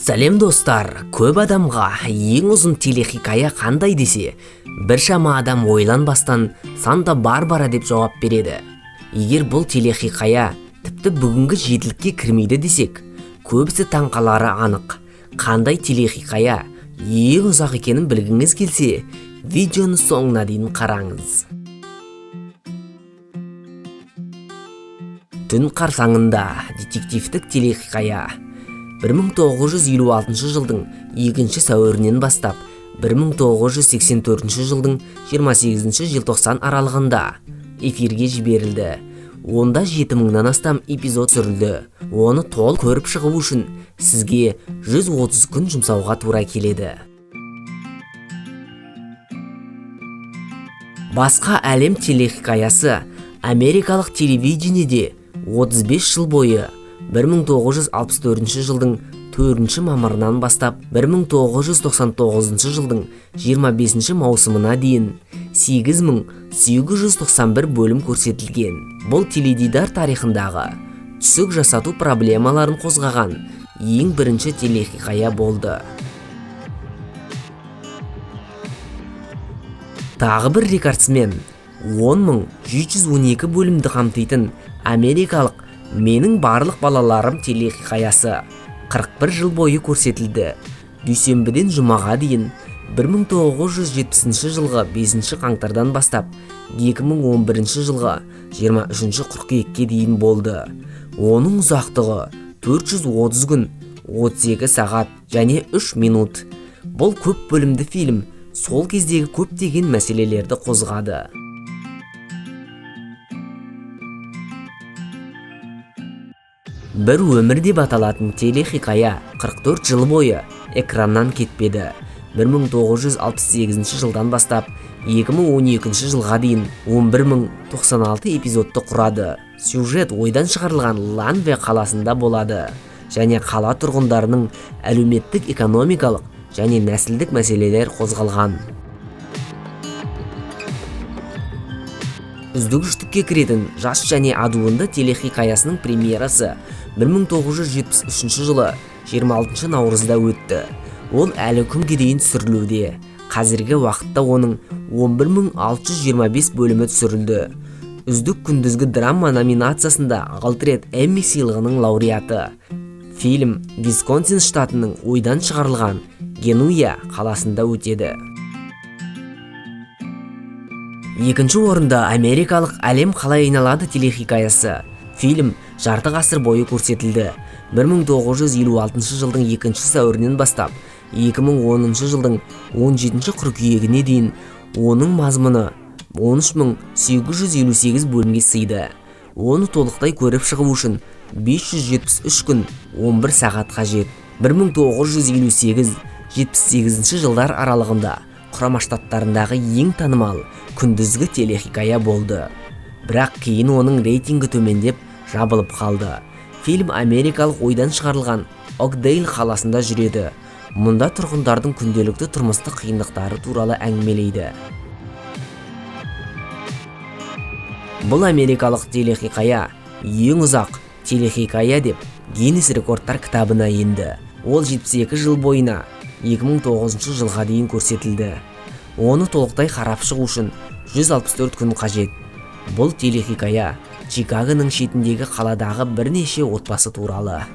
Сәлем достар, көп адамға ең ұзын телехикая қандай десе, біршама адам ойланбастан Санта-Барбара деп жауап береді. Егер бұл телехикая тіпті бүгінгі жетілікке кірмейді десек, көбісі таңқалары анық. Қандай телехикая ең ұзақ екенін білгіңіз келсе, видеоны соңына дейін қараңыз. Түн қарсаңында детективтік телехикая 1956 жылдың 2 сәуірінен бастап 1984 жылдың 28 желтоқсан аралығында эфирге жіберілді. Онда 7000-нан астам эпизод түсірілді. Оны толық көріп шығу үшін сізге 130 күн жұмсауға тура келеді. Басқа әлем телехикаясы америкалық телевидениеде 35 жыл бойы 1964 жылдың 4 мамырынан бастап 1999 жылдың 25 маусымына дейін 8891 бөлім көрсетілген. Бұл теледидар тарихындағы түсік жасату проблемаларын қозғаған ең бірінші телехикая болды. Тағы бір рекордсмен 10712 бөлімді қамтитын америкалық «Менің барлық балаларым» телехикаясы 41 жыл бойы көрсетілді. Дүйсенбіден жұмаға дейін 1970 жылғы 5 қаңтардан бастап 2011 жылғы 23 қыркүйекке дейін болды. Оның ұзақтығы 430 күн, 38 сағат және 3 минут. Бұл көп бөлімді фильм сол кездегі көптеген мәселелерді қозғады. Бір өмір деп аталатын телехикая 44 жыл бойы экраннан кетпеді. 1968 жылдан бастап 2012 жылға дейін 11096 эпизодты құрады. Сюжет ойдан шығарылған Ланве қаласында болады және қала тұрғындарының әлеуметтік, экономикалық және нәсілдік мәселелер қозғалған. Үздік үштікке кіретін «Жас және адуынды» телехикаясының премьерасы 1973 жылы 26 наурызда өтті. Ол әлі күнге дейін түсірілуде. Қазіргі уақытта оның 11625 бөлімі түсірілді. Үздік күндізгі драма номинациясында 6 рет Эмми сыйлығының лауреаты. Фильм Висконсин штатының ойдан шығарылған Генуя қаласында өтеді. Екінші орында америкалық «Әлем қалай айналады» телехикаясы. Фильм жарты ғасыр бойы көрсетілді. 1956 жылдың 2 сәуірінен бастап 2010 жылдың 17 қыркүйегіне дейін оның мазмұны 13858 бөлімге сыйды. Оны толықтай көріп шығу үшін 573 күн 11 сағат қажет. 1958-78 жылдар аралығында Құрама Штаттарындағы ең танымал күндізгі телехикая болды. Бірақ кейін оның рейтингі төмендеп жабылып қалды. Фильм америкалық ойдан шығарылған Окдейл қаласында жүреді. Мұнда тұрғындардың күнделікті тұрмыстық қиындықтары туралы әңгімелейді. Бұл америкалық телехикая ең ұзақ телехикая деп Гиннес рекордтар кітабына енді. Ол 72 жыл бойына 2009 жылға дейін көрсетілді. Оны толықтай қарап шығу үшін 164 күн қажет. Бұл телехикая Чикагоның шетіндегі қаладағы бірнеше отбасы туралы.